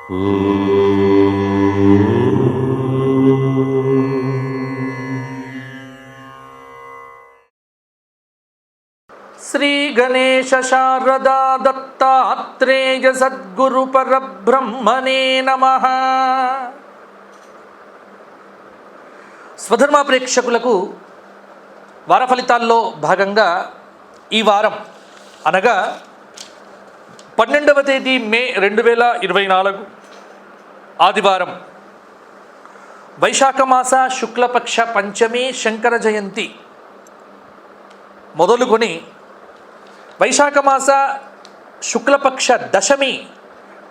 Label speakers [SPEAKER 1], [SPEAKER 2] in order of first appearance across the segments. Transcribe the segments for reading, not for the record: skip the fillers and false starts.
[SPEAKER 1] శ్రీ గణేశ శారదా దత్తాత్రేయ సద్గురు పరబ్రహ్మణే నమః. స్వధర్మ ప్రేక్షకులకు వార ఫలితాల్లో భాగంగా ఈ వారం అనగా 12వ తేదీ మే 2024 ఆదివారం, వైశాఖ మాస శుక్లపక్ష పంచమి శంకర జయంతి మొదలుకొని వైశాఖ మాస శుక్లపక్ష దశమి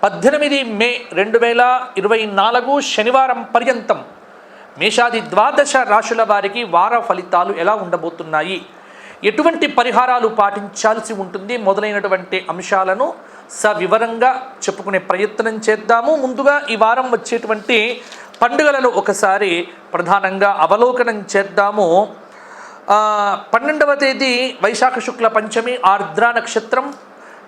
[SPEAKER 1] 18 మే 2024 శనివారం పర్యంతం మేషాది ద్వాదశ రాశుల వారికి వార ఫలితాలు ఎలా ఉండబోతున్నాయి, ఎటువంటి పరిహారాలు పాటించాల్సి ఉంటుంది మొదలైనటువంటి అంశాలను సవివరంగా చెప్పుకునే ప్రయత్నం చేద్దాము. ముందుగా ఈ వారం వచ్చేటువంటి పండుగలను ఒకసారి ప్రధానంగా అవలోకనం చేద్దాము. 12వ తేదీ వైశాఖ శుక్ల పంచమి ఆర్ద్ర నక్షత్రం,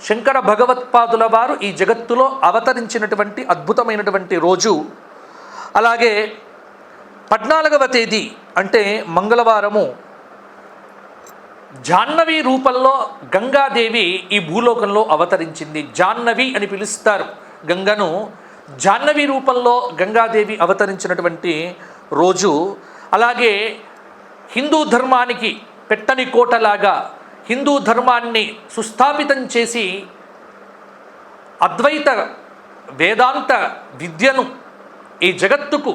[SPEAKER 1] శంకర భగవత్పాదుల వారు ఈ జగత్తులో అవతరించినటువంటి అద్భుతమైనటువంటి రోజు. అలాగే 14వ తేదీ అంటే మంగళవారము జాహ్నవి రూపంలో గంగాదేవి ఈ భూలోకంలో అవతరించింది. జాహ్నవి అని పిలుస్తారు గంగను. జాహ్నవి రూపంలో గంగాదేవి అవతరించినటువంటి రోజు. అలాగే హిందూ ధర్మానికి పెట్టని కోటలాగా హిందూ ధర్మాన్ని సుస్థాపితం చేసి అద్వైత వేదాంత విద్యను ఈ జగత్తుకు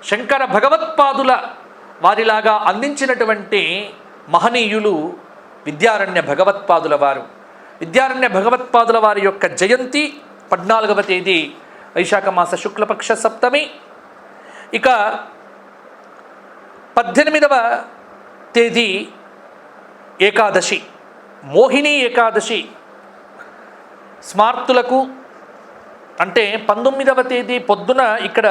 [SPEAKER 1] శంకర భగవత్పాదుల వారిలాగా అందించినటువంటి మహనీయులు విద్యారణ్య భగవత్పాదుల వారు. విద్యారణ్య భగవత్పాదుల వారి యొక్క జయంతి 14వ తేదీ వైశాఖ మాస శుక్లపక్ష సప్తమి. ఇక 18వ తేదీ ఏకాదశి, మోహిని ఏకాదశి. స్మార్తులకు అంటే 19వ తేదీ పొద్దున ఇక్కడ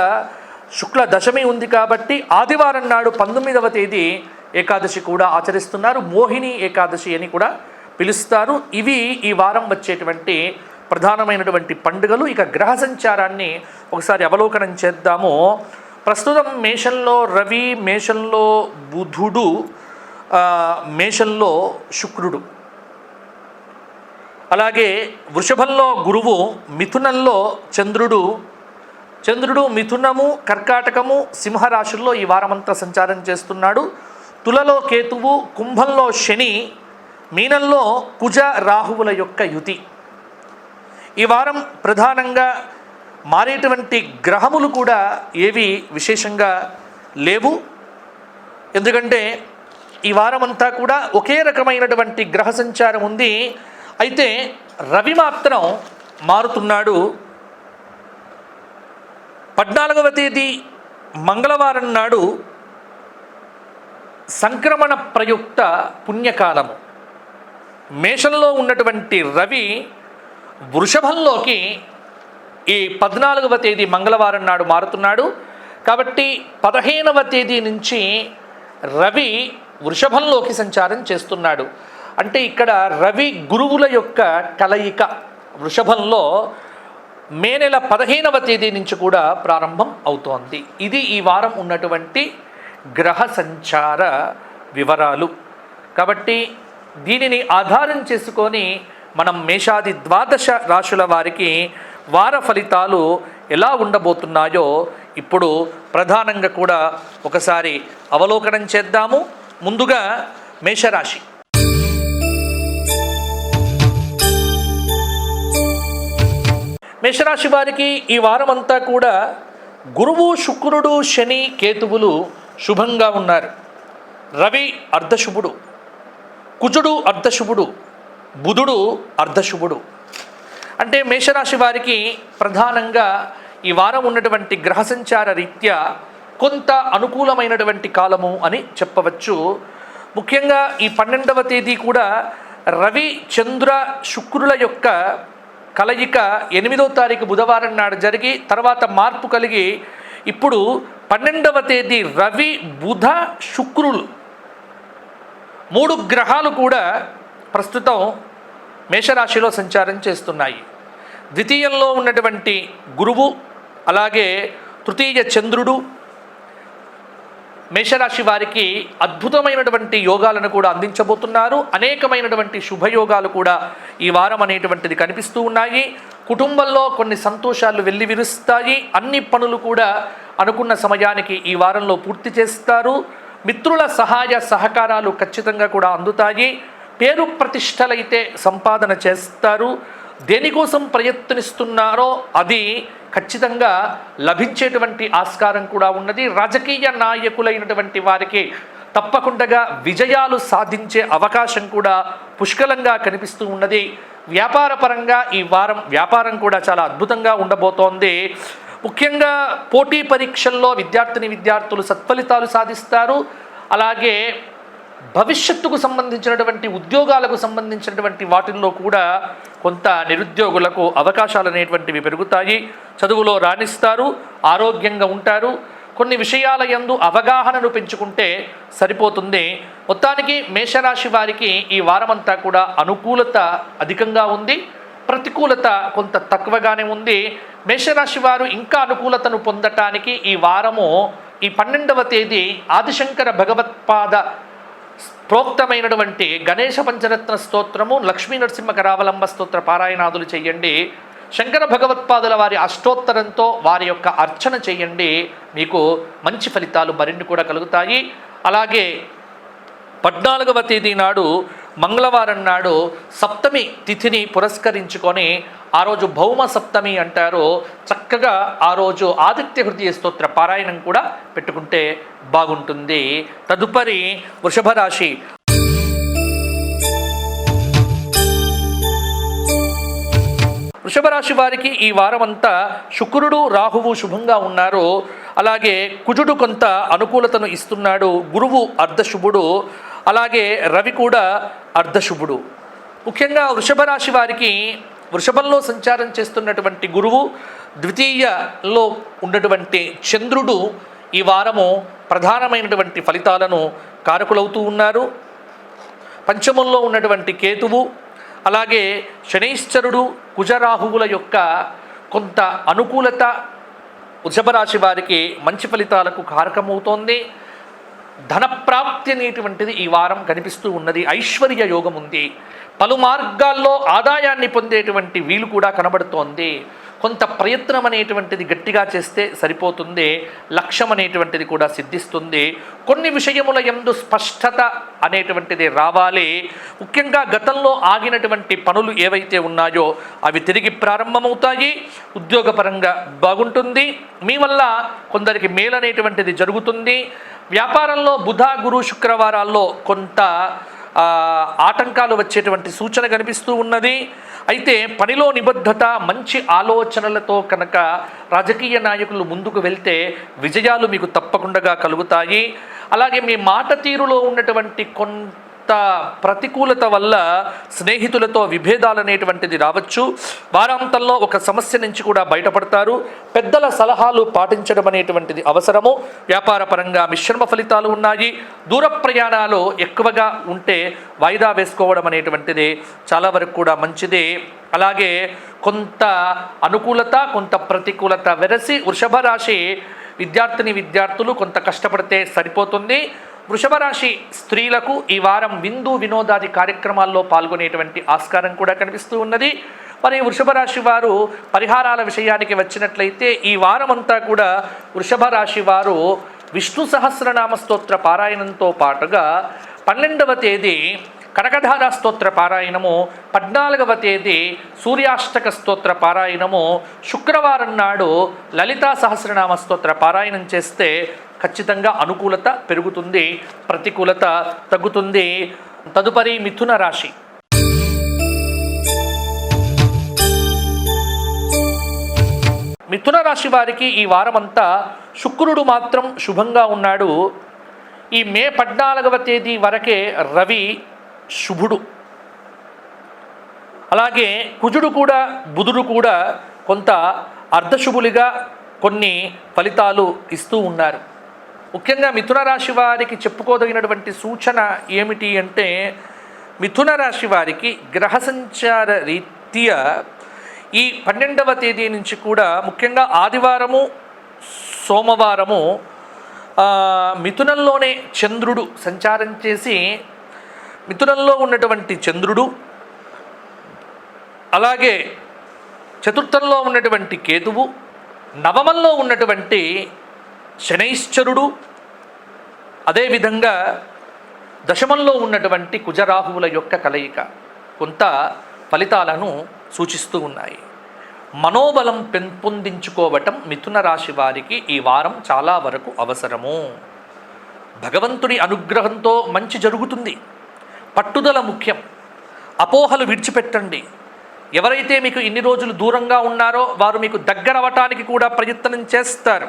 [SPEAKER 1] శుక్ల దశమి ఉంది కాబట్టి ఆదివారం నాడు 19వ తేదీ ఏకాదశి కూడా ఆచరిస్తున్నారు. మోహిని ఏకాదశి అని కూడా పిలుస్తారు. ఇవి ఈ వారం వచ్చేటువంటి ప్రధానమైనటువంటి పండుగలు. ఇక గ్రహ సంచారాన్ని ఒకసారి అవలోకనం చేద్దాము. ప్రస్తుతం మేషంలో రవి, మేషంలో బుధుడు, మేషంలో శుక్రుడు, అలాగే వృషభంలో గురువు, మిథునంలో చంద్రుడు, మిథునము, కర్కాటకము, సింహరాశుల్లో ఈ వారమంతా సంచారం చేస్తున్నాడు. తులలో కేతువు, కుంభంలో శని, మీనంలో కుజ రాహువుల యొక్క యుతి. ఈ వారం ప్రధానంగా మారేటువంటి గ్రహములు కూడా ఏవి విశేషంగా లేవు. ఎందుకంటే ఈ వారమంతా కూడా ఒకే రకమైనటువంటి గ్రహ సంచారం ఉంది. అయితే రవి మాత్రం మారుతున్నాడు. 14వ తేదీ మంగళవారం నాడు సంక్రమణ ప్రయుక్త పుణ్యకాలము. మేషంలో ఉన్నటువంటి రవి వృషభంలోకి ఈ 14వ తేదీ మంగళవారం నాడు మారుతున్నాడు. కాబట్టి 15వ తేదీ నుంచి రవి వృషభంలోకి సంచారం చేస్తున్నాడు. అంటే ఇక్కడ రవి గురువుల యొక్క కలయిక వృషభంలో మే నెల 15వ తేదీ నుంచి కూడా ప్రారంభం అవుతోంది. ఇది ఈ వారం ఉన్నటువంటి గ్రహ సంచార వివరాలు. కాబట్టి దీనిని ఆధారం చేసుకొని మనం మేషాది ద్వాదశ రాశుల వారికి వార ఫలితాలు ఎలా ఉండబోతున్నాయో ఇప్పుడు ప్రధానంగా కూడా ఒకసారి అవలోకనం చేద్దాము. ముందుగా మేషరాశి. మేషరాశి వారికి ఈ వారమంతా కూడా గురువు, శుక్రుడు, శని, కేతువులు శుభంగా ఉన్నారు. రవి అర్ధశుభుడు, కుజుడు అర్ధశుభుడు, బుధుడు అర్ధశుభుడు. అంటే మేషరాశి వారికి ప్రధానంగా ఈ వారం ఉన్నటువంటి గ్రహ సంచార రీత్యా కొంత అనుకూలమైనటువంటి కాలము అని చెప్పవచ్చు. ముఖ్యంగా ఈ 12వ తేదీ కూడా రవి, చంద్ర, శుక్రుల యొక్క కలయిక 8వ తారీఖు బుధవారం నాడు జరిగి తర్వాత మార్పు కలిగి ఇప్పుడు 12వ తేదీ రవి, బుధ, శుక్రులు 3 గ్రహాలు కూడా ప్రస్తుతం మేషరాశిలో సంచారం చేస్తున్నాయి. ద్వితీయంలో ఉన్నటువంటి గురువు అలాగే తృతీయ చంద్రుడు మేషరాశి వారికి అద్భుతమైనటువంటి యోగాలను కూడా అందించబోతున్నారు. అనేకమైనటువంటి శుభయోగాలు కూడా ఈ వారం అనేటువంటిది కనిపిస్తూ ఉన్నాయి. కుటుంబంలో కొన్ని సంతోషాలు వెల్లివిరుస్తాయి. అన్ని పనులు కూడా అనుకున్న సమయానికి ఈ వారంలో పూర్తి చేస్తారు. మిత్రుల సహాయ సహకారాలు ఖచ్చితంగా కూడా అందుతాయి. పేరు ప్రతిష్టలైతే సంపాదన చేస్తారు. దేనికోసం ప్రయత్నిస్తున్నారో అది ఖచ్చితంగా లభించేటువంటి ఆస్కారం కూడా ఉన్నది. రాజకీయ నాయకులైనటువంటి వారికి తప్పకుండా విజయాలు సాధించే అవకాశం కూడా పుష్కలంగా కనిపిస్తూ ఉన్నది. వ్యాపార పరంగా ఈ వారం వ్యాపారం కూడా చాలా అద్భుతంగా ఉండబోతోంది. ముఖ్యంగా పోటీ పరీక్షల్లో విద్యార్థులు సత్ఫలితాలు సాధిస్తారు. అలాగే భవిష్యత్తుకు సంబంధించినటువంటి ఉద్యోగాలకు సంబంధించినటువంటి వాటిల్లో కూడా కొంత నిరుద్యోగులకు అవకాశాలు అనేటువంటివి పెరుగుతాయి. చదువులో రాణిస్తారు, ఆరోగ్యంగా ఉంటారు. కొన్ని విషయాల యందు అవగాహనను పెంచుకుంటే సరిపోతుంది. మొత్తానికి మేషరాశి వారికి ఈ వారమంతా కూడా అనుకూలత అధికంగా ఉంది, ప్రతికూలత కొంత తక్కువగానే ఉంది. మేషరాశి వారు ఇంకా అనుకూలతను పొందటానికి ఈ వారము ఈ 12వ తేదీ ఆదిశంకర భగవత్పాద ప్రోక్తమైనటువంటి గణేశ పంచరత్న స్తోత్రము, లక్ష్మీ నరసింహ కరావలంబ స్తోత్ర పారాయణాదులు చేయండి. శంకర భగవత్పాదుల వారి అష్టోత్తరంతో వారి యొక్క అర్చన చేయండి. మీకు మంచి ఫలితాలు మరిన్ని కూడా కలుగుతాయి. అలాగే 14వ తేదీ నాడు మంగళవారం నాడు సప్తమి తిథిని పురస్కరించుకొని ఆ రోజు భౌమ సప్తమి అంటారు. చక్కగా ఆ రోజు ఆదిత్య హృదయ స్తోత్ర పారాయణం కూడా పెట్టుకుంటే బాగుంటుంది. తదుపరి వృషభ రాశి. వృషభ రాశి వారికి ఈ వారం అంతా శుక్రుడు రాహువు శుభంగా ఉన్నారు. అలాగే కుజుడు కొంత అనుకూలతను ఇస్తున్నాడు. గురువు అర్ధశుభుడు, అలాగే రవి కూడా అర్ధశుభుడు. ముఖ్యంగా వృషభ రాశి వారికి వృషభంలో సంచారం చేస్తున్నటువంటి గురువు, ద్వితీయలో ఉన్నటువంటి చంద్రుడు ఈ వారము ప్రధానమైనటువంటి ఫలితాలను కారకులవుతూ ఉన్నారు. పంచమంలో ఉన్నటువంటి కేతువు, అలాగే శనైశ్చరుడు, కుజరాహువుల యొక్క కొంత అనుకూలత వృషభ రాశి వారికి మంచి ఫలితాలకు కారకమవుతోంది. ధనప్రాప్తి అనేటువంటిది ఈ వారం కనిపిస్తూ ఉన్నది. ఐశ్వర్య యోగం ఉంది. పలు మార్గాల్లో ఆదాయాన్ని పొందేటువంటి వీలు కూడా కనబడుతోంది. కొంత ప్రయత్నం అనేటువంటిది గట్టిగా చేస్తే సరిపోతుంది. లక్ష్యం అనేటువంటిది కూడా సిద్ధిస్తుంది. కొన్ని విషయముల యందు స్పష్టత అనేటువంటిది రావాలి. ముఖ్యంగా గతంలో ఆగినటువంటి పనులు ఏవైతే ఉన్నాయో అవి తిరిగి ప్రారంభమవుతాయి. ఉద్యోగపరంగా బాగుంటుంది. మీ వల్ల కొందరికి మేలనేటువంటిది జరుగుతుంది. వ్యాపారంలో బుధ గురు శుక్రవారాల్లో కొంత ఆటంకాలు వచ్చేటువంటి సూచన కనిపిస్తూ ఉన్నది. అయితే పనిలో నిబద్ధత, మంచి ఆలోచనలతో కనుక రాజకీయ నాయకులు ముందుకు వెళ్తే విజయాలు మీకు తప్పకుండా కలుగుతాయి. అలాగే మీ మాట తీరులో ఉన్నటువంటి కొంత ప్రతికూలత వల్ల స్నేహితులతో విభేదాలు అనేటువంటిది రావచ్చు. వారాంతంలో ఒక సమస్య నుంచి కూడా బయటపడతారు. పెద్దల సలహాలు పాటించడం అనేటువంటిది అవసరము. వ్యాపార పరంగా మిశ్రమ ఫలితాలు ఉన్నాయి. దూర ప్రయాణాలు ఎక్కువగా ఉంటే వాయిదా వేసుకోవడం అనేటువంటిది చాలా వరకు కూడా మంచిది. అలాగే కొంత అనుకూలత, కొంత ప్రతికూలత వెరసి వృషభ రాశి విద్యార్థులు కొంత కష్టపడితే సరిపోతుంది. వృషభ రాశి స్త్రీలకు ఈ వారం విందు వినోదాది కార్యక్రమాల్లో పాల్గొనేటువంటి ఆస్కారం కూడా కనిపిస్తూ ఉన్నది. మరి వృషభ రాశి వారు పరిహారాల విషయానికి వచ్చినట్లయితే ఈ వారం అంతా కూడా వృషభ రాశి వారు విష్ణు సహస్రనామ స్తోత్ర పారాయణంతో పాటుగా 12వ తేదీ కనకధార స్తోత్ర పారాయణము, 14వ తేదీ సూర్యాష్టక స్తోత్ర పారాయణము, శుక్రవారం నాడు లలితా సహస్రనామ స్తోత్ర పారాయణం చేస్తే ఖచ్చితంగా అనుకూలత పెరుగుతుంది, ప్రతికూలత తగ్గుతుంది. తదుపరి మిథున రాశి. మిథున రాశి వారికి ఈ వారమంతా శుక్రుడు మాత్రం శుభంగా ఉన్నాడు. ఈ మే 14వ తేదీ వరకే రవి శుభుడు. అలాగే కుజుడు కూడా బుధుడు కూడా కొంత అర్ధశుభులుగా కొన్ని ఫలితాలు ఇస్తూ ఉన్నారు. ముఖ్యంగా మిథున రాశి వారికి చెప్పుకోదగినటువంటి సూచన ఏమిటి అంటే, మిథున రాశి వారికి గ్రహ సంచార రీత్యా ఈ 12వ తేదీ నుంచి కూడా ముఖ్యంగా ఆదివారము సోమవారము మిథునంలోనే చంద్రుడు సంచారం చేసి, మిథునంలో ఉన్నటువంటి చంద్రుడు అలాగే చతుర్థంలో ఉన్నటువంటి కేతువు, నవమంలో ఉన్నటువంటి శనైశ్చరుడు, అదేవిధంగా దశమంలో ఉన్నటువంటి కుజరాహువుల యొక్క కలయిక కొంత ఫలితాలను సూచిస్తూ ఉన్నాయి. మనోబలం పెంపొందించుకోవటం మిథున రాశి వారికి ఈ వారం చాలా వరకు అవసరము. భగవంతుడి అనుగ్రహంతో మంచి జరుగుతుంది. పట్టుదల ముఖ్యం. అపోహలు విడిచిపెట్టండి. ఎవరైతే మీకు ఇన్ని రోజులు దూరంగా ఉన్నారో వారు మీకు దగ్గరవటానికి కూడా ప్రయత్నం చేస్తారు.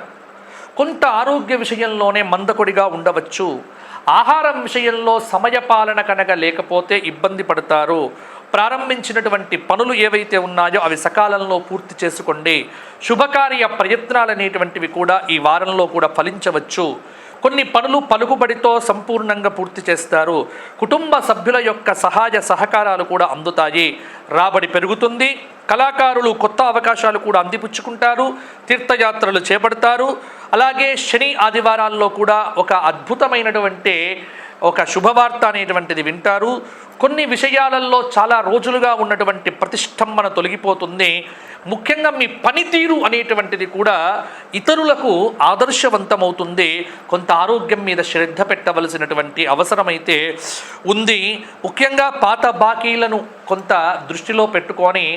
[SPEAKER 1] కొంత ఆరోగ్య విషయంలోనే మందకొడిగా ఉండవచ్చు. ఆహారం విషయంలో సమయపాలన కనుక లేకపోతే ఇబ్బంది పడతారు. ప్రారంభించినటువంటి పనులు ఏవైతే ఉన్నాయో అవి సకాలంలో పూర్తి చేసుకోండి. శుభకార్య ప్రయత్నాలు అనేటువంటివి కూడా ఈ వారంలో కూడా ఫలించవచ్చు. కొన్ని పనులు పలుకుబడితో సంపూర్ణంగా పూర్తి చేస్తారు. కుటుంబ సభ్యుల యొక్క సహాయ సహకారాలు కూడా అందుతాయి. రాబడి పెరుగుతుంది. కళాకారులు కొత్త అవకాశాలు కూడా అందిపుచ్చుకుంటారు. తీర్థయాత్రలు చేపడతారు. అలాగే శని ఆదివారాల్లో కూడా ఒక అద్భుతమైనటువంటి ఒక శుభవార్త అనేటువంటిది వింటారు. కొన్ని విషయాలలో చాలా రోజులుగా ఉన్నటువంటి ప్రతిష్టంభన తొలగిపోతుంది. ముఖ్యంగా మీ పనితీరు అనేటువంటిది కూడా ఇతరులకు ఆదర్శవంతమవుతుంది. కొంత ఆరోగ్యం మీద శ్రద్ధ పెట్టవలసినటువంటి అవసరమైతే ఉంది. ముఖ్యంగా పాత బాకీలను కొంత దృష్టిలో పెట్టుకొని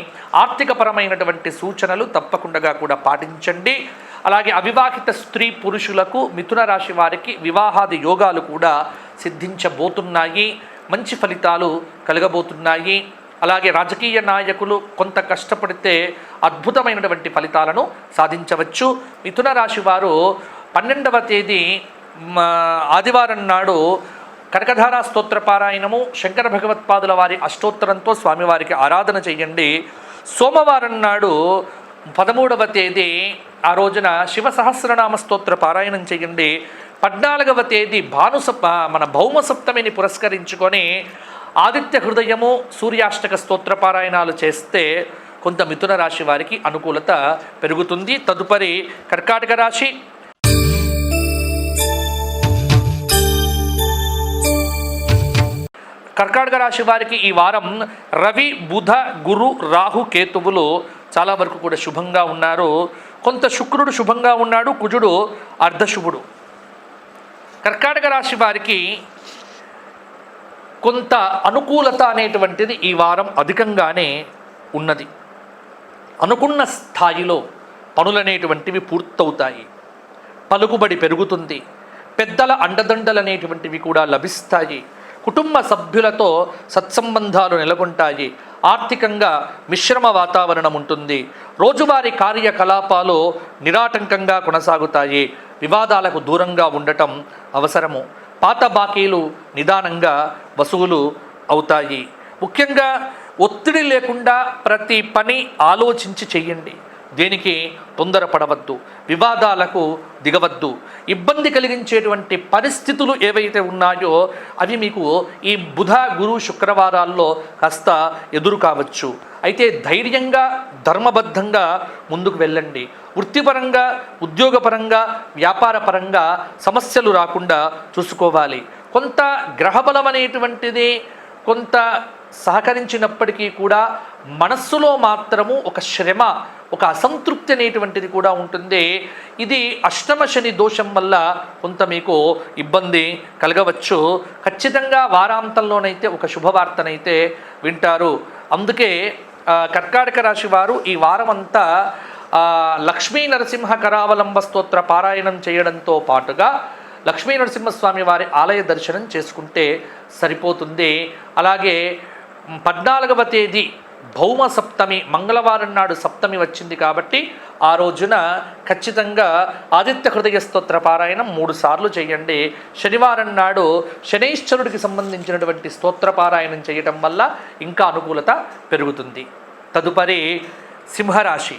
[SPEAKER 1] ఆర్థికపరమైనటువంటి సూచనలు తప్పకుండా కూడా పాటించండి. అలాగే అవివాహిత స్త్రీ పురుషులకు మిథున రాశి వారికి వివాహాది యోగాలు కూడా సిద్ధించబోతున్నాయి. మంచి ఫలితాలు కలగబోతున్నాయి. అలాగే రాజకీయ నాయకులు కొంత కష్టపడితే అద్భుతమైనటువంటి ఫలితాలను సాధించవచ్చు. మిథున రాశి వారు 12వ తేదీ ఆదివారం నాడు కనకధారా స్తోత్ర పారాయణము, శంకర భగవత్పాదుల వారి అష్టోత్తరంతో స్వామివారికి ఆరాధన చేయండి. సోమవారం నాడు 13వ తేదీ ఆ రోజున శివ సహస్రనామ స్తోత్ర పారాయణం చేయండి. 14వ తేదీ మన భౌమ సప్తమిని పురస్కరించుకొని ఆదిత్య హృదయము, సూర్యాష్టక స్తోత్ర పారాయణాలు చేస్తే కొంత మిథున రాశి వారికి అనుకూలత పెరుగుతుంది. తదుపరి కర్కాటక రాశి. కర్కాటక రాశి వారికి ఈ వారం రవి, బుధ, గురు, రాహు, కేతువులు చాలా వరకు కూడా శుభంగా ఉన్నారు. కొంత శుక్రుడు శుభంగా ఉన్నాడు. కుజుడు అర్ధశుభుడు. కర్కాటక రాశి వారికి కొంత అనుకూలత అనేటువంటిది ఈ వారం అధికంగానే ఉన్నది. అనుకున్న స్థాయిలో పనులనేటువంటివి పూర్తవుతాయి. పలుకుబడి పెరుగుతుంది. పెద్దల అండదండలు అనేటువంటివి కూడా లభిస్తాయి. కుటుంబ సభ్యులతో సత్సంబంధాలు నెలకొంటాయి. ఆర్థికంగా మిశ్రమ వాతావరణం ఉంటుంది. రోజువారీ కార్యకలాపాలు నిరాటంకంగా కొనసాగుతాయి. వివాదాలకు దూరంగా ఉండటం అవసరము. పాత బాకీలు నిదానంగా వసూలు అవుతాయి. ముఖ్యంగా ఒత్తిడి లేకుండా ప్రతి పని ఆలోచించి చెయ్యండి. దేనికి తొందరపడవద్దు. వివాదాలకు దిగవద్దు. ఇబ్బంది కలిగించేటువంటి పరిస్థితులు ఏవైతే ఉన్నాయో అవి మీకు ఈ బుధ, గురు, శుక్రవారాల్లో కాస్త ఎదురు కావచ్చు. అయితే ధైర్యంగా, ధర్మబద్ధంగా ముందుకు వెళ్ళండి. వృత్తిపరంగా, ఉద్యోగపరంగా, వ్యాపారపరంగా సమస్యలు రాకుండా చూసుకోవాలి. కొంత గ్రహబలం అనేటువంటిది కొంత సహకరించినప్పటికీ కూడా మనస్సులో మాత్రము ఒక శ్రమ, ఒక అసంతృప్తి అనేటువంటిది కూడా ఉంటుంది. ఇది అష్టమ శని దోషం వల్ల కొంత మీకు ఇబ్బంది కలగవచ్చు. ఖచ్చితంగా వారాంతంలోనైతే ఒక శుభవార్తనైతే వింటారు. అందుకే కర్కాటక రాశి వారు ఈ వారం అంతా లక్ష్మీ నరసింహ కరావలంబ స్తోత్ర పారాయణం చేయడంతో పాటుగా లక్ష్మీ నరసింహస్వామి వారి ఆలయ దర్శనం చేసుకుంటే సరిపోతుంది. అలాగే 14వ తేదీ భౌమ సప్తమి, మంగళవారం నాడు సప్తమి వచ్చింది కాబట్టి ఆ రోజున ఖచ్చితంగా ఆదిత్య హృదయ స్తోత్ర పారాయణం 3 సార్లు చేయండి. శనివారం నాడు శనైశ్చరుడికి సంబంధించినటువంటి స్తోత్ర పారాయణం చేయటం వల్ల ఇంకా అనుకూలత పెరుగుతుంది. తదుపరి సింహరాశి.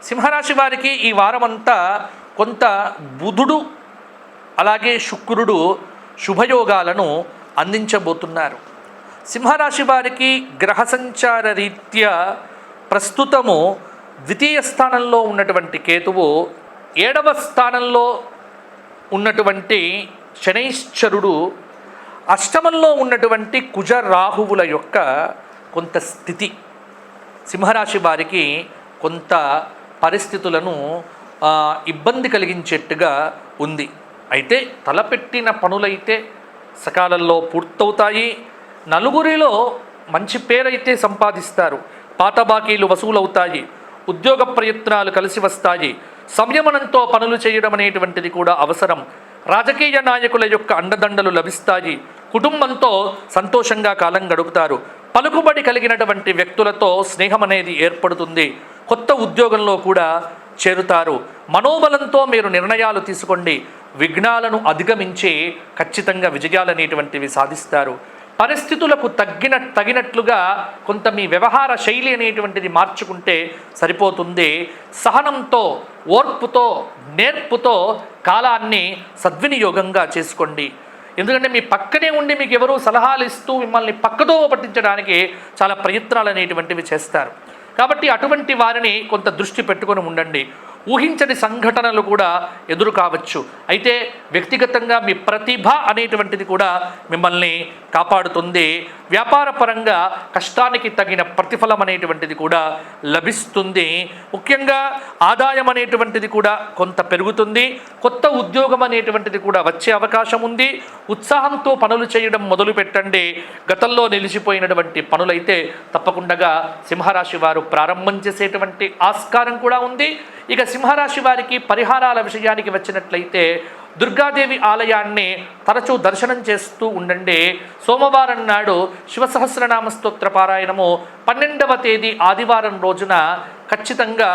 [SPEAKER 1] సింహరాశి వారికి ఈ వారమంతా కొంత బుధుడు అలాగే శుక్రుడు శుభయోగాలను అందించబోతున్నారు. సింహరాశి వారికి గ్రహ సంచార రీత్యా ప్రస్తుతము ద్వితీయ స్థానంలో ఉన్నటువంటి కేతువు, 7వ స్థానంలో ఉన్నటువంటి శనైశ్చరుడు, అష్టమంలో ఉన్నటువంటి కుజ రాహువుల యొక్క కొంత స్థితి సింహరాశి వారికి కొంత పరిస్థితులను ఇబ్బంది కలిగించేట్టుగా ఉంది. అయితే తలపెట్టిన పనులైతే సకాలంలో పూర్తవుతాయి. నలుగురిలో మంచి పేరైతే సంపాదిస్తారు. పాత బాకీలు వసూలవుతాయి. ఉద్యోగ ప్రయత్నాలు కలిసి వస్తాయి. సంయమనంతో పనులు చేయడం అనేటువంటిది కూడా అవసరం. రాజకీయ నాయకుల యొక్క అండదండలు లభిస్తాయి. కుటుంబంతో సంతోషంగా కాలం గడుపుతారు. పలుకుబడి కలిగినటువంటి వ్యక్తులతో స్నేహం అనేది ఏర్పడుతుంది. కొత్త ఉద్యోగంలో కూడా చేరుతారు. మనోబలంతో మీరు నిర్ణయాలు తీసుకోండి. విఘ్నాలను అధిగమించి ఖచ్చితంగా విజయాలు అనేటువంటివి సాధిస్తారు. పరిస్థితులకు తగినట్లుగా కొంత మీ వ్యవహార శైలి అనేటువంటిది మార్చుకుంటే సరిపోతుంది. సహనంతో, ఓర్పుతో, నేర్పుతో కాలాన్ని సద్వినియోగంగా చేసుకోండి. ఎందుకంటే మీ పక్కనే ఉండి మీకు ఎవరూ సలహాలు ఇస్తూ మిమ్మల్ని పక్కదో పట్టించడానికి చాలా ప్రయత్నాలు అనేటువంటివి చేస్తారు. కాబట్టి అటువంటి వారిని కొంత దృష్టి పెట్టుకొని ఉండండి. ఊహించని సంఘటనలు కూడా ఎదురు కావచ్చు. అయితే వ్యక్తిగతంగా మీ ప్రతిభ అనేటువంటిది కూడా మిమ్మల్ని కాపాడుతుంది. వ్యాపార పరంగా కష్టానికి తగిన ప్రతిఫలం అనేటువంటిది కూడా లభిస్తుంది. ముఖ్యంగా ఆదాయం అనేటువంటిది కూడా కొంత పెరుగుతుంది. కొత్త ఉద్యోగం అనేటువంటిది కూడా వచ్చే అవకాశం ఉంది. ఉత్సాహంతో పనులు చేయడం మొదలు పెట్టండి. గతంలో నిలిచిపోయినటువంటి పనులైతే తప్పకుండా సింహరాశి వారు ప్రారంభం చేసేటువంటి ఆస్కారం కూడా ఉంది. ఇక సింహరాశి వారికి పరిహారాల విషయానికి వచ్చినట్లయితే దుర్గాదేవి ఆలయాన్ని తరచూ దర్శనం చేస్తూ ఉండండి. సోమవారం నాడు శివసహస్రనామ స్తోత్ర పారాయణము, 12వ తేదీ ఆదివారం రోజున ఖచ్చితంగా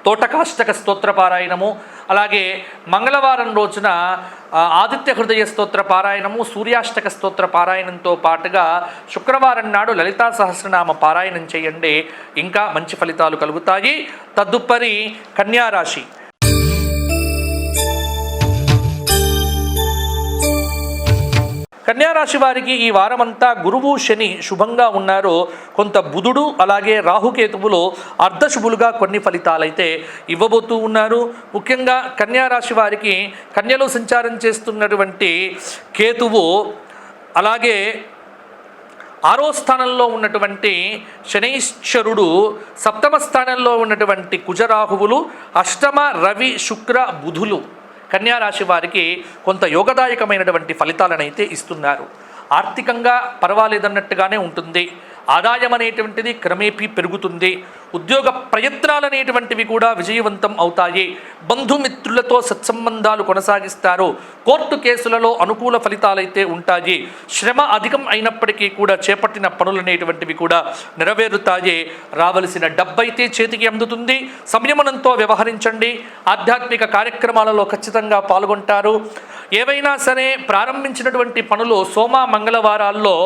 [SPEAKER 1] తోటకాష్టక స్తోత్ర పారాయణము, అలాగే మంగళవారం రోజున ఆదిత్య హృదయ స్తోత్ర పారాయణము, సూర్యాష్టక స్తోత్ర పారాయణంతో పాటుగా శుక్రవారం నాడు లలితా సహస్రనామ పారాయణం చేయండి. ఇంకా మంచి ఫలితాలు కలుగుతాయి. తదుపరి కన్యారాశి. కన్యారాశి వారికి ఈ వారమంతా గురువు శని శుభంగా ఉన్నారు. కొంత బుధుడు అలాగే రాహుకేతువులు అర్ధశుభులుగా కొన్ని ఫలితాలైతే ఇవ్వబోతూ ఉన్నారు. ముఖ్యంగా కన్యారాశి వారికి కన్యలో సంచారం చేస్తున్నటువంటి కేతువు, అలాగే 6వ స్థానంలో ఉన్నటువంటి శనైశ్చరుడు, 7వ స్థానంలో ఉన్నటువంటి కుజరాహువులు, అష్టమ రవి శుక్ర బుధులు కన్యారాశి వారికి కొంత యోగదాయకమైనటువంటి ఫలితాలనైతే ఇస్తున్నారు. ఆర్థికంగా పర్వాలేదన్నట్టుగానే ఉంటుంది. ఆదాయం అనేటువంటిది క్రమేపీ పెరుగుతుంది. ఉద్యోగ ప్రయత్నాలు అనేటువంటివి కూడా విజయవంతం అవుతాయి. బంధుమిత్రులతో సత్సంబంధాలు కొనసాగిస్తారు. కోర్టు కేసులలో అనుకూల ఫలితాలైతే ఉంటాయి. శ్రమ అధికం అయినప్పటికీ కూడా చేపట్టిన పనులు అనేటువంటివి కూడా నెరవేరుతాయి. రావలసిన డబ్బైతే చేతికి అందుతుంది. సంయమనంతో వ్యవహరించండి. ఆధ్యాత్మిక కార్యక్రమాలలో ఖచ్చితంగా పాల్గొంటారు. ఏవైనా సరే ప్రారంభించినటువంటి పనులు సోమ మంగళవారాల్లో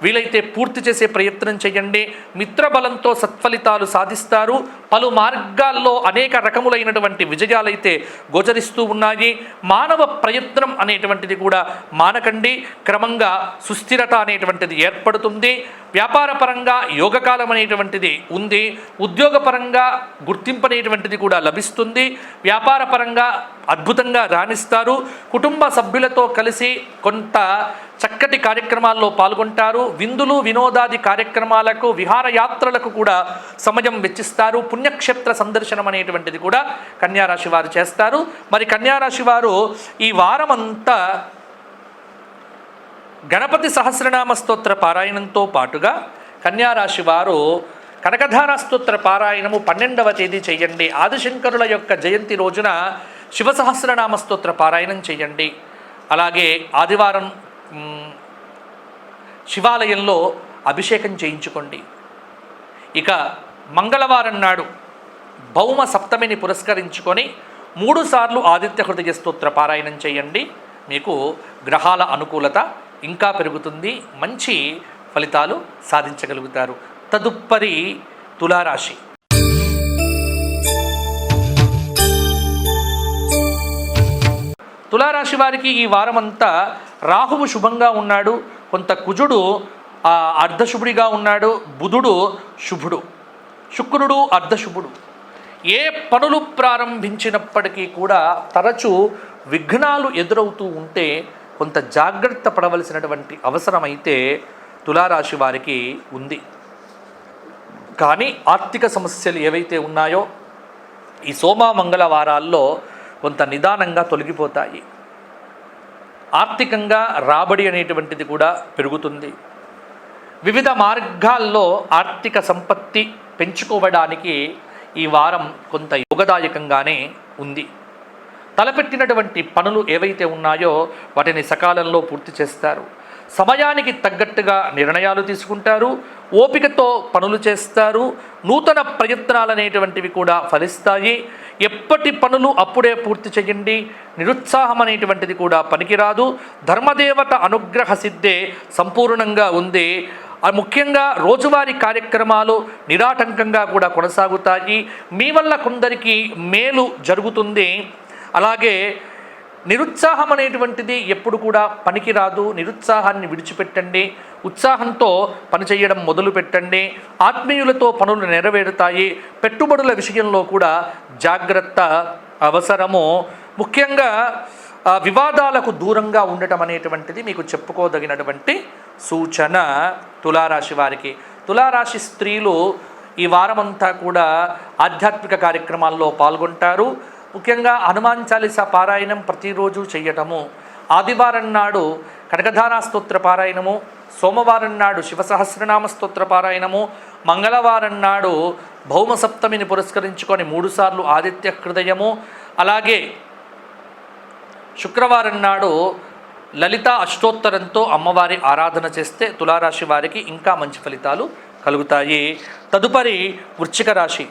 [SPEAKER 1] వీలైతే పూర్తి చేసే ప్రయత్నం చేయండి. మిత్రబలంతో సత్ఫలితాలు సాధిస్తారు. పలు మార్గాల్లో అనేక రకములైనటువంటి విజయాలైతే గోచరిస్తూ ఉన్నాయి. మానవ ప్రయత్నం అనేటువంటిది కూడా మానకండి. క్రమంగా సుస్థిరత అనేటువంటిది ఏర్పడుతుంది. వ్యాపార పరంగా యోగకాలం అనేటువంటిది ఉంది. ఉద్యోగపరంగా గుర్తింపు అనేటువంటిది కూడా లభిస్తుంది. వ్యాపార పరంగా అద్భుతంగా రాణిస్తారు. కుటుంబ సభ్యులతో కలిసి కొంత చక్కటి కార్యక్రమాల్లో పాల్గొంటారు. విందులు వినోదాది కార్యక్రమాలకు, విహారయాత్రలకు కూడా సమయం వెచ్చిస్తారు. పుణ్యక్షేత్ర సందర్శనం అనేటువంటిది కూడా కన్యారాశి వారు చేస్తారు. మరి కన్యారాశి వారు ఈ వారమంతా గణపతి సహస్రనామ స్తోత్ర పారాయణంతో పాటుగా కన్యారాశి వారు కనకధార స్తోత్ర పారాయణము 12వ తేదీ చేయండి. ఆదిశంకరుల యొక్క జయంతి రోజున శివ సహస్రనామ స్తోత్ర పారాయణం చేయండి. అలాగే ఆదివారం శివాలయంలో అభిషేకం చేయించుకోండి. ఇక మంగళవారం నాడు భౌమ సప్తమిని పురస్కరించుకొని 3 సార్లు ఆదిత్య హృదయ స్తోత్ర పారాయణం చేయండి. మీకు గ్రహాల అనుకూలత ఇంకా పెరుగుతుంది. మంచి ఫలితాలు సాధించగలుగుతారు. తదుపరి తులారాశి. తులారాశి వారికి ఈ వారమంతా రాహువు శుభంగా ఉన్నాడు, కొంత కుజుడు అర్ధశుభుడిగా ఉన్నాడు, బుధుడు శుభుడు, శుక్రుడు అర్ధశుభుడు. ఏ పనులు ప్రారంభించినప్పటికీ కూడా తరచూ విఘ్నాలు ఎదురవుతూ ఉంటే కొంత జాగ్రత్త పడవలసినటువంటి అవసరమైతే తులారాశి వారికి ఉంది. కానీ ఆర్థిక సమస్యలు ఏవైతే ఉన్నాయో ఈ సోమ మంగళ వారాల్లో కొంత నిదానంగా తొలగిపోతాయి. ఆర్థికంగా రాబడి అనేటువంటిది కూడా పెరుగుతుంది. వివిధ మార్గాల్లో ఆర్థిక సంపత్తి పెంచుకోవడానికి ఈ వారం కొంత యోగదాయకంగానే ఉంది. తలపెట్టినటువంటి పనులు ఏవైతే ఉన్నాయో వాటిని సకాలంలో పూర్తి చేస్తారు. సమయానికి తగ్గట్టుగా నిర్ణయాలు తీసుకుంటారు, ఓపికతో పనులు చేస్తారు. నూతన ప్రయత్నాలు అనేటువంటివి కూడా ఫలిస్తాయి. ఎప్పటి పనులు అప్పుడే పూర్తి చేయండి. నిరుత్సాహం అనేటువంటిది కూడా పనికిరాదు. ధర్మదేవత అనుగ్రహ సిద్ధే సంపూర్ణంగా ఉంది. ముఖ్యంగా రోజువారీ కార్యక్రమాలు నిరాటంకంగా కూడా కొనసాగుతాయి. మీ వల్ల కొందరికి మేలు జరుగుతుంది. అలాగే నిరుత్సాహం అనేటువంటిది ఎప్పుడు కూడా పనికిరాదు. నిరుత్సాహాన్ని విడిచిపెట్టండి, ఉత్సాహంతో పనిచేయడం మొదలు పెట్టండి. ఆత్మీయులతో పనులు నెరవేరుతాయి. పెట్టుబడుల విషయంలో కూడా జాగ్రత్త అవసరము. ముఖ్యంగా వివాదాలకు దూరంగా ఉండటం అనేటువంటిది మీకు చెప్పుకోదగినటువంటి సూచన తులారాశి వారికి. తులారాశి స్త్రీలు ఈ వారమంతా కూడా ఆధ్యాత్మిక కార్యక్రమాల్లో పాల్గొంటారు. ముఖ్యంగా హనుమాన్ చాలీసా పారాయణం ప్రతిరోజు చేయటము, ఆదివారం నాడు కనకధారా స్తోత్ర పారాయణము, సోమవారం నాడు శివసహస్రనామ స్తోత్ర పారాయణము, మంగళవారం నాడు భౌమ సప్తమిని పురస్కరించుకొని 3 సార్లు ఆదిత్య హృదయము, అలాగే శుక్రవారం నాడు లలిత అష్టోత్తరంతో అమ్మవారి ఆరాధన చేస్తే తులారాశి వారికి ఇంకా మంచి ఫలితాలు కలుగుతాయి. తదుపరి వృశ్చిక రాశి.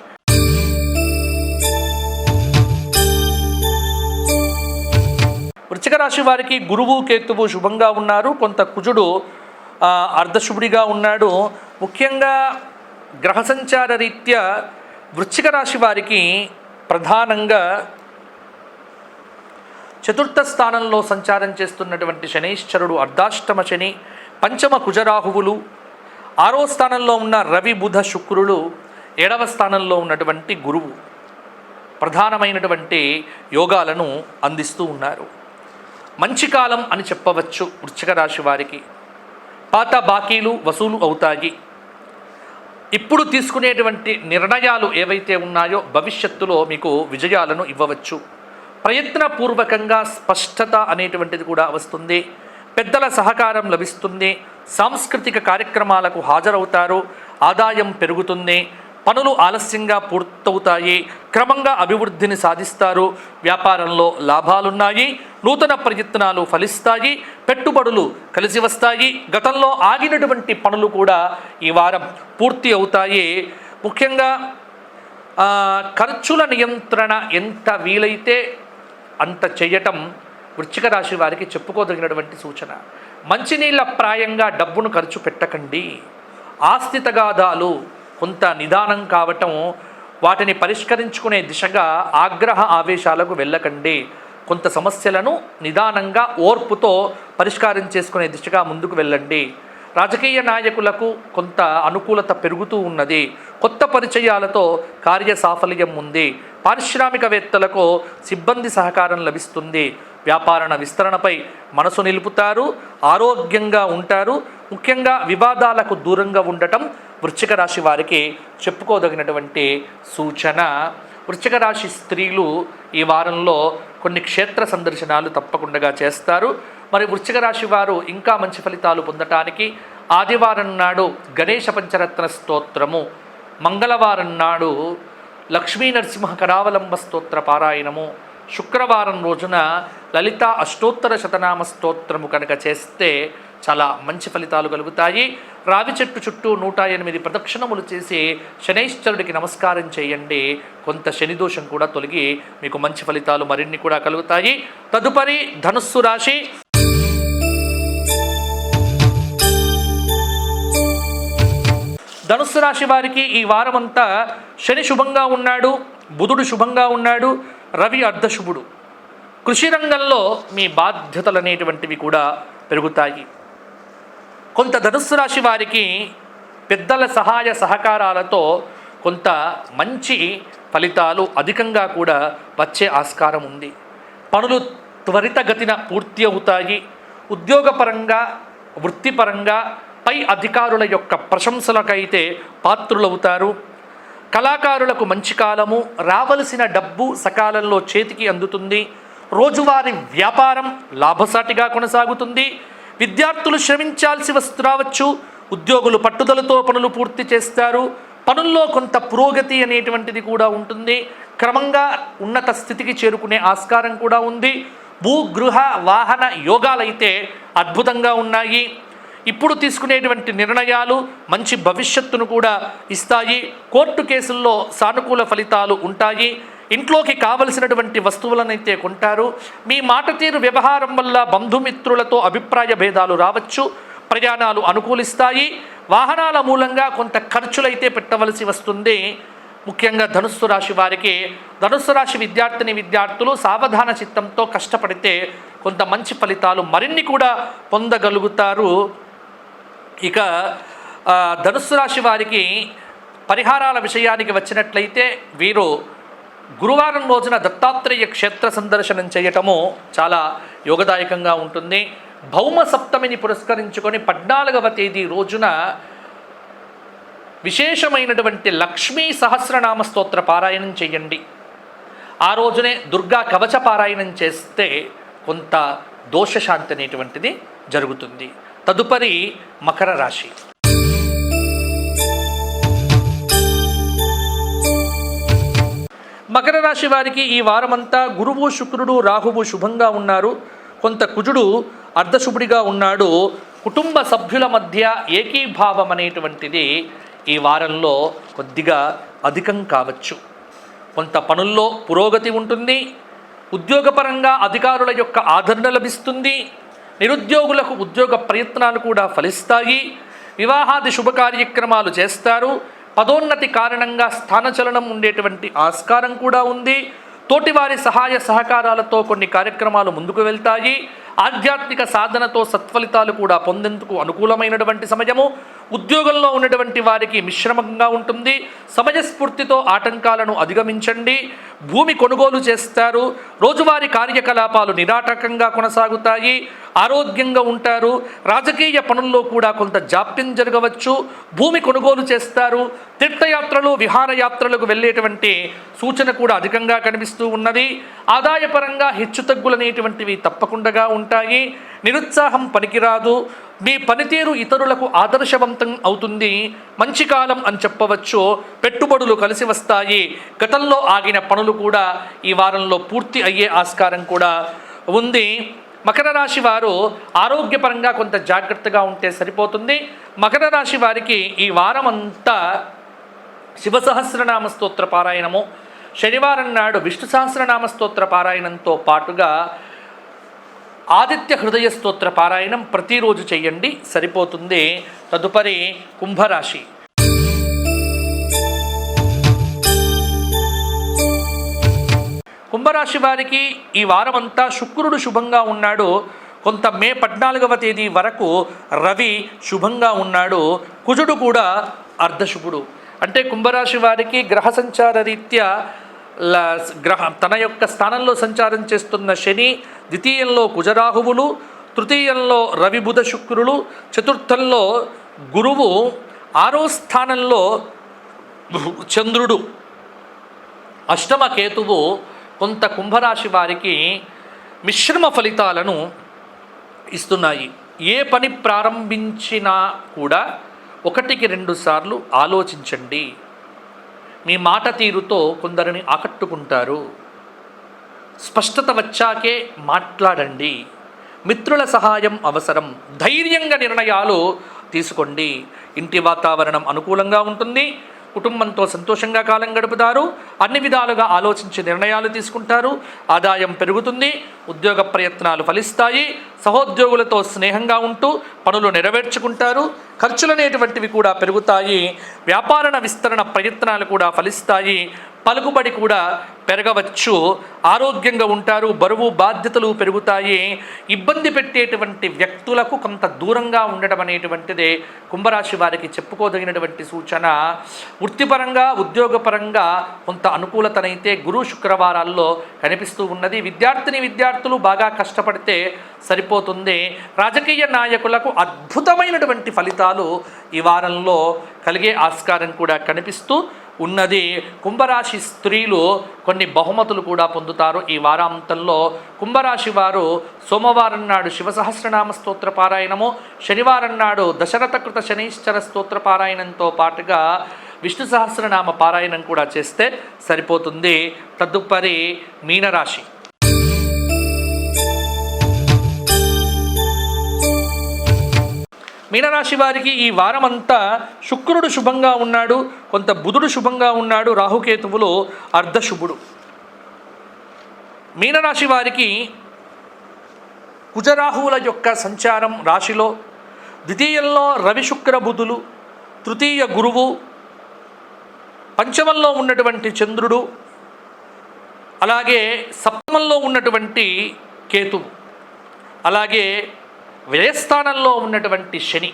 [SPEAKER 1] వృశ్చిక రాశి వారికి గురువు కేతువు శుభంగా ఉన్నారు, కొంత కుజుడు అర్ధశుభుడిగా ఉన్నాడు. ముఖ్యంగా గ్రహ సంచార రీత్యా వృశ్చిక రాశి వారికి ప్రధానంగా చతుర్థ స్థానంలో సంచారం చేస్తున్నటువంటి శనైశ్చరుడు అర్ధాష్టమ శని, పంచమ కుజరాహువులు, 6వ స్థానంలో ఉన్న రవి బుధ శుక్రులు, 7వ స్థానంలో ఉన్నటువంటి గురువు ప్రధానమైనటువంటి యోగాలను అందిస్తూ ఉన్నారు. మంచి కాలం అని చెప్పవచ్చు వృశ్చిక రాశి వారికి. పాత బాకీలు వసూలు అవుతాయి. ఇప్పుడు తీసుకునేటువంటి నిర్ణయాలు ఏవైతే ఉన్నాయో భవిష్యత్తులో మీకు విజయాలను ఇవ్వవచ్చు. ప్రయత్నపూర్వకంగా స్పష్టత అనేటువంటిది కూడా వస్తుంది. పెద్దల సహకారం లభిస్తుంది. సాంస్కృతిక కార్యక్రమాలకు హాజరవుతారు. ఆదాయం పెరుగుతుంది. పనులు ఆలస్యంగా పూర్తవుతాయి. క్రమంగా అభివృద్ధిని సాధిస్తారు. వ్యాపారంలో లాభాలున్నాయి. నూతన ప్రయత్నాలు ఫలిస్తాయి. పెట్టుబడులు కలిసి వస్తాయి. గతంలో ఆగినటువంటి పనులు కూడా ఈ వారం పూర్తి అవుతాయి. ముఖ్యంగా ఖర్చుల నియంత్రణ ఎంత వీలైతే అంత చేయటం వృశ్చిక రాశి వారికి చెప్పుకోదగినటువంటి సూచన. మంచినీళ్ళ ప్రాయంగా డబ్బును ఖర్చు పెట్టకండి. ఆస్తి తగాదాలు కొంత నిదానం కావటం, వాటిని పరిష్కరించుకునే దిశగా ఆగ్రహ ఆవేశాలకు వెళ్ళకండి. కొంత సమస్యలను నిదానంగా ఓర్పుతో పరిష్కారం చేసుకునే దిశగా ముందుకు వెళ్ళండి. రాజకీయ నాయకులకు కొంత అనుకూలత పెరుగుతూ ఉన్నది. కొత్త పరిచయాలతో కార్య సాఫల్యం ఉంది. పారిశ్రామికవేత్తలకు సిబ్బంది సహకారం లభిస్తుంది. వ్యాపార విస్తరణపై మనసు నిలుపుతారు. ఆరోగ్యంగా ఉంటారు. ముఖ్యంగా వివాదాలకు దూరంగా ఉండటం వృశ్చిక రాశి వారికి చెప్పుకోదగినటువంటి సూచన. వృశ్చిక రాశి స్త్రీలు ఈ వారంలో కొన్ని క్షేత్ర సందర్శనాలు తప్పకుండా చేస్తారు. మరి వృశ్చిక రాశి వారు ఇంకా మంచి ఫలితాలు పొందటానికి ఆదివారం నాడు గణేశ పంచరత్న స్తోత్రము, మంగళవారం నాడు లక్ష్మీ నరసింహ కరావలంబ స్తోత్ర పారాయణము, శుక్రవారం రోజున లలిత అష్టోత్తర శతనామ స్తోత్రము కనుక చేస్తే చాలా మంచి ఫలితాలు కలుగుతాయి. రావి చెట్టు చుట్టూ 108 ప్రదక్షిణములు చేసి శనైశ్చరుడికి నమస్కారం చేయండి. కొంత శనిదోషం కూడా తొలగి మీకు మంచి ఫలితాలు మరిన్ని కూడా కలుగుతాయి. తదుపరి ధనుస్సు రాశి. ధనుస్సు రాశి వారికి ఈ వారమంతా శని శుభంగా ఉన్నాడు, బుధుడు శుభంగా ఉన్నాడు, రవి అర్ధశుభుడు. కృషి రంగంలో మీ బాధ్యతలు అనేటువంటివి కూడా పెరుగుతాయి. కొంత ధనుస్సు రాశి వారికి పెద్దల సహాయ సహకారాలతో కొంత మంచి ఫలితాలు అధికంగా కూడా వచ్చే ఆస్కారం ఉంది. పనులు త్వరితగతిన పూర్తి అవుతాయి. ఉద్యోగపరంగా వృత్తిపరంగా పై అధికారుల యొక్క ప్రశంసలకైతే పాత్రులవుతారు. కళాకారులకు మంచి కాలము, రావలసిన డబ్బు సకాలంలో చేతికి అందుతుంది. రోజువారీ వ్యాపారం లాభసాటిగా కొనసాగుతుంది. విద్యార్థులు శ్రమించాల్సి రావచ్చు. ఉద్యోగులు పట్టుదలతో పనులు పూర్తి చేస్తారు. పనుల్లో కొంత పురోగతి అనేటువంటిది కూడా ఉంటుంది. క్రమంగా ఉన్నత స్థితికి చేరుకునే ఆస్కారం కూడా ఉంది. భూగృహ వాహన యోగాలైతే అద్భుతంగా ఉన్నాయి. ఇప్పుడు తీసుకునేటువంటి నిర్ణయాలు మంచి భవిష్యత్తును కూడా ఇస్తాయి. కోర్టు కేసుల్లో సానుకూల ఫలితాలు ఉంటాయి. ఇంట్లోకి కావలసినటువంటి వస్తువులనైతే కొంటారు. మీ మాట తీరు వ్యవహారం వల్ల బంధుమిత్రులతో అభిప్రాయ భేదాలు రావచ్చు. ప్రయాణాలు అనుకూలిస్తాయి. వాహనాల మూలంగా కొంత ఖర్చులైతే పెట్టవలసి వస్తుంది. ముఖ్యంగా ధనుస్సు రాశి వారికి, ధనుస్సు రాశి విద్యార్థులు సావధాన చిత్తంతో కష్టపడితే కొంత మంచి ఫలితాలు మరిన్ని కూడా పొందగలుగుతారు. ఇక ధనుస్సు రాశి వారికి పరిహారాల విషయానికి వచ్చినట్లయితే వీరు గురువారం రోజున దత్తాత్రేయ క్షేత్ర సందర్శనం చేయటము చాలా యోగదాయకంగా ఉంటుంది. భౌమ సప్తమిని పురస్కరించుకొని 14వ తేదీ రోజున విశేషమైనటువంటి లక్ష్మీ సహస్రనామ స్తోత్ర పారాయణం చేయండి. ఆ రోజునే దుర్గా కవచ పారాయణం చేస్తే కొంత దోషశాంతి అనేటువంటిది జరుగుతుంది. తదుపరి మకర రాశి. మకర రాశి వారికి ఈ వారమంతా గురువు, శుక్రుడు, రాహువు శుభంగా ఉన్నారు. కొంత కుజుడు అర్ధశుభుడిగా ఉన్నాడు. కుటుంబ సభ్యుల మధ్య ఏకీభావం అనేటువంటిది ఈ వారంలో కొద్దిగా అధికం కావచ్చు. కొంత పనుల్లో పురోగతి ఉంటుంది. ఉద్యోగపరంగా అధికారుల యొక్క ఆదరణ లభిస్తుంది. నిరుద్యోగులకు ఉద్యోగ ప్రయత్నాలు కూడా ఫలిస్తాయి. వివాహాది శుభ కార్యక్రమాలు చేస్తారు. పదోన్నతి కారణంగా స్థానచలనం ఉండేటువంటి ఆస్కారం కూడా ఉంది. తోటివారి సహాయ సహకారాలతో కొన్ని కార్యక్రమాలు ముందుకు వెళ్తాయి. ఆధ్యాత్మిక సాధనతో సత్ఫలితాలు కూడా పొందేందుకు అనుకూలమైనటువంటి సమయము. ఉద్యోగంలో ఉన్నటువంటి వారికి మిశ్రమంగా ఉంటుంది. సమయస్ఫూర్తితో ఆటంకాలను అధిగమించండి. భూమి కొనుగోలు చేస్తారు. రోజువారీ కార్యకలాపాలు నిరాటకంగా కొనసాగుతాయి. ఆరోగ్యంగా ఉంటారు. రాజకీయ పనుల్లో కూడా కొంత జాప్యం జరగవచ్చు. భూమి కొనుగోలు చేస్తారు. తీర్థయాత్రలు, విహారయాత్రలకు వెళ్ళేటువంటి సూచన కూడా అధికంగా కనిపిస్తూ ఉన్నది. ఆదాయపరంగా హెచ్చుతగ్గులనేటువంటివి తప్పకుండా ఉంటాయి. నిరుత్సాహం పనికిరాదు. మీ పనితీరు ఇతరులకు ఆదర్శవంతం అవుతుంది. మంచి కాలం అని చెప్పవచ్చు. పెట్టుబడులు కలిసి వస్తాయి. గతంలో ఆగిన పనులు కూడా ఈ వారంలో పూర్తి అయ్యే ఆస్కారం కూడా ఉంది. మకర రాశి వారు ఆరోగ్యపరంగా కొంత జాగ్రత్తగా ఉంటే సరిపోతుంది. మకర రాశి వారికి ఈ వారం అంతా శివ సహస్రనామ స్తోత్ర పారాయణము, శనివారం నాడు విష్ణు సహస్రనామ స్తోత్ర పారాయణంతో పాటుగా ఆదిత్య హృదయ స్తోత్ర పారాయణం ప్రతిరోజు చేయండి, సరిపోతుంది. తదుపరి కుంభరాశి. కుంభరాశి వారికి ఈ వారమంతా శుక్రుడు శుభంగా ఉన్నాడు. కొంత మే 14వ తేదీ వరకు రవి శుభంగా ఉన్నాడు. కుజుడు కూడా అర్ధశుభుడు. అంటే కుంభరాశి వారికి గ్రహ సంచార రీత్యా తన యొక్క స్థానంలో సంచారం చేస్తున్న శని, ద్వితీయంలో కుజరాహువులు, తృతీయంలో రవి బుధ శుక్రులు, చతుర్థంలో గురువు, 6వ స్థానంలో చంద్రుడు, అష్టమ కేతువు కొంత కుంభరాశి వారికి మిశ్రమ ఫలితాలను ఇస్తున్నాయి. ఏ పని ప్రారంభించినా కూడా 1-2 సార్లు ఆలోచించండి. మీ మాట తీరుతో కొందరిని ఆకట్టుకుంటారు. స్పష్టత వచ్చాకే మాట్లాడండి. మిత్రుల సహాయం అవసరం. ధైర్యంగా నిర్ణయాలు తీసుకోండి. ఇంటి వాతావరణం అనుకూలంగా ఉంటుంది. కుటుంబంతో సంతోషంగా కాలం గడుపుతారు. అన్ని విధాలుగా ఆలోచించి నిర్ణయాలు తీసుకుంటారు. ఆదాయం పెరుగుతుంది. ఉద్యోగ ప్రయత్నాలు ఫలిస్తాయి. సహోద్యోగులతో స్నేహంగా ఉంటూ పనులు నెరవేర్చుకుంటారు. ఖర్చులనేటువంటివి కూడా పెరుగుతాయి. వ్యాపార విస్తరణ ప్రయత్నాలు కూడా ఫలిస్తాయి. పలుకుబడి కూడా పెరగవచ్చు, ఆరోగ్యంగా ఉంటారు, బరువు బాధ్యతలు పెరుగుతాయి. ఇబ్బంది పెట్టేటువంటి వ్యక్తులకు కొంత దూరంగా ఉండడం అనేటువంటిదే కుంభరాశి వారికి చెప్పుకోదగినటువంటి సూచన. వృత్తిపరంగా ఉద్యోగపరంగా కొంత అనుకూలతనైతే గురు శుక్రవారాల్లో కనిపిస్తూ ఉన్నది. విద్యార్థులు బాగా కష్టపడితే సరిపోతుంది. రాజకీయ నాయకులకు అద్భుతమైనటువంటి ఫలితాలు ఈ వారంలో కలిగే ఆస్కారం కూడా కనిపిస్తూ ఉన్నది. కుంభరాశి స్త్రీలు కొన్ని బహుమతులు కూడా పొందుతారు ఈ వారాంతంలో. కుంభరాశి వారు సోమవారం నాడు శివ సహస్రనామ స్తోత్ర పారాయణము, శనివారం నాడు దశరథకృత శనైశ్చర స్తోత్ర పారాయణంతో పాటుగా విష్ణు సహస్రనామ పారాయణం కూడా చేస్తే సరిపోతుంది. తదుపరి మీనరాశి. మీనరాశి వారికి ఈ వారమంతా శుక్రుడు శుభంగా ఉన్నాడు, కొంత బుధుడు శుభంగా ఉన్నాడు, రాహుకేతువులు అర్ధశుభుడు. మీనరాశి వారికి కుజరాహువుల యొక్క సంచారం రాశిలో, ద్వితీయంలో రవి శుక్ర బుధులు, తృతీయ గురువు, పంచమంలో ఉన్నటువంటి చంద్రుడు, అలాగే సప్తమంలో ఉన్నటువంటి కేతువు, అలాగే వ్యయస్థానంలో ఉన్నటువంటి శని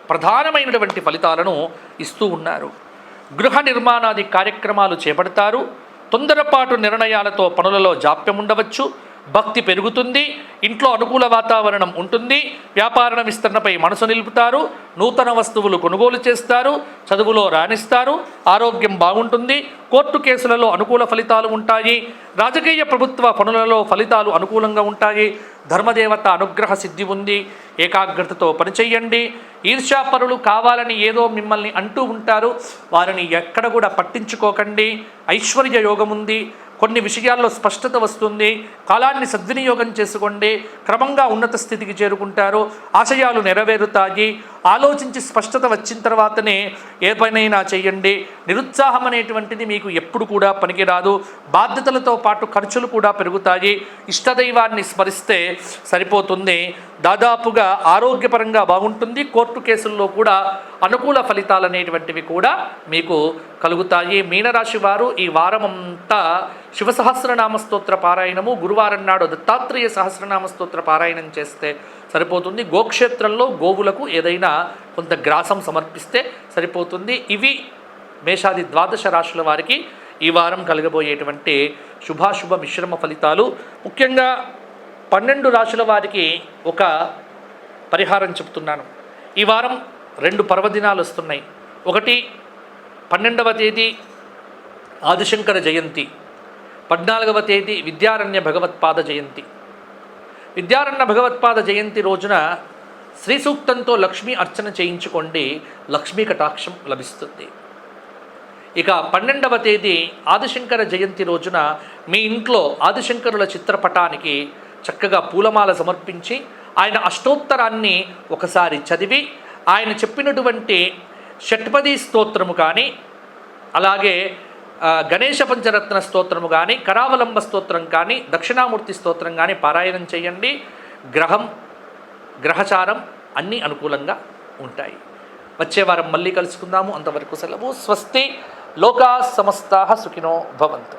[SPEAKER 1] ప్రధానమైనటువంటి ఫలితాలను ఇస్తూ ఉన్నారు. గృహ నిర్మాణాది కార్యక్రమాలు చేపడతారు. తొందరపాటు నిర్ణయాలతో పనులలో జాప్యం ఉండవచ్చు. భక్తి పెరుగుతుంది. ఇంట్లో అనుకూల వాతావరణం ఉంటుంది. వ్యాపార విస్తరణపై మనసు నిలుపుతారు. నూతన వస్తువులు కొనుగోలు చేస్తారు. చదువులో రాణిస్తారు. ఆరోగ్యం బాగుంటుంది. కోర్టు కేసులలో అనుకూల ఫలితాలు ఉంటాయి. రాజకీయ ప్రభుత్వ పనులలో ఫలితాలు అనుకూలంగా ఉంటాయి. ధర్మదేవత అనుగ్రహ సిద్ధి ఉంది. ఏకాగ్రతతో పనిచేయండి. ఈర్ష్యాపరులు కావాలని ఏదో మిమ్మల్ని అంటూ ఉంటారు, వారిని ఎక్కడ కూడా పట్టించుకోకండి. ఐశ్వర్య యోగం ఉంది. కొన్ని విషయాల్లో స్పష్టత వస్తుంది. కాలాన్ని సద్వినియోగం చేసుకోండి. క్రమంగా ఉన్నత స్థితికి చేరుకుంటారు. ఆశయాలు నెరవేరుతాయి. ఆలోచించి స్పష్టత వచ్చిన తర్వాతనే ఏ పనైనా చేయండి. నిరుత్సాహం అనేటువంటిది మీకు ఎప్పుడు కూడా పనికిరాదు. బాధ్యతలతో పాటు ఖర్చులు కూడా పెరుగుతాయి. ఇష్టదైవాన్ని స్మరిస్తే సరిపోతుంది. దాదాపుగా ఆరోగ్యపరంగా బాగుంటుంది. కోర్టు కేసుల్లో కూడా అనుకూల ఫలితాలు అనేటువంటివి కూడా మీకు కలుగుతాయి. మీనరాశి వారు ఈ వారమంతా శివ సహస్రనామ స్తోత్ర పారాయణము, గురువారం నాడు దత్తాత్రేయ సహస్రనామ స్తోత్ర పారాయణం చేస్తే సరిపోతుంది. గోక్షేత్రంలో గోవులకు ఏదైనా కొంత గ్రాసం సమర్పిస్తే సరిపోతుంది. ఇవి మేషాది ద్వాదశ రాశుల వారికి ఈ వారం కలగబోయేటువంటి శుభాశుభ మిశ్రమ ఫలితాలు. ముఖ్యంగా 12 రాశుల వారికి ఒక పరిహారం చెప్తున్నాను. ఈ వారం 2 పర్వదినాలు వస్తున్నాయి. ఒకటి 12వ తేదీ ఆదిశంకర జయంతి, 14వ తేదీ విద్యారణ్య భగవత్పాద జయంతి. విద్యారణ్య భగవత్పాద జయంతి రోజున శ్రీ సూక్తంతో లక్ష్మీ అర్చన చేయించుకోండి. లక్ష్మీ కటాక్షం లభిస్తుంది. ఇక 12వ తేదీ ఆదిశంకర జయంతి రోజున మీ ఇంట్లో ఆదిశంకరుల చిత్రపటానికి చక్కగా పూలమాల సమర్పించి ఆయన అష్టోత్తరాన్ని ఒకసారి చదివి ఆయన చెప్పినటువంటి షట్పదీ స్తోత్రము కానీ, అలాగే గణేశ పంచరత్న స్తోత్రము కానీ, కరావలంబ స్తోత్రం కానీ, దక్షిణామూర్తి స్తోత్రం కానీ పారాయణం చేయండి. గ్రహచారం అన్నీ అనుకూలంగా ఉంటాయి. వచ్చే వారం మళ్ళీ కలుసుకుందాము. అంతవరకు సెలవు. స్వస్తి. లోకా సమస్తాః సుఖినో భవంతు.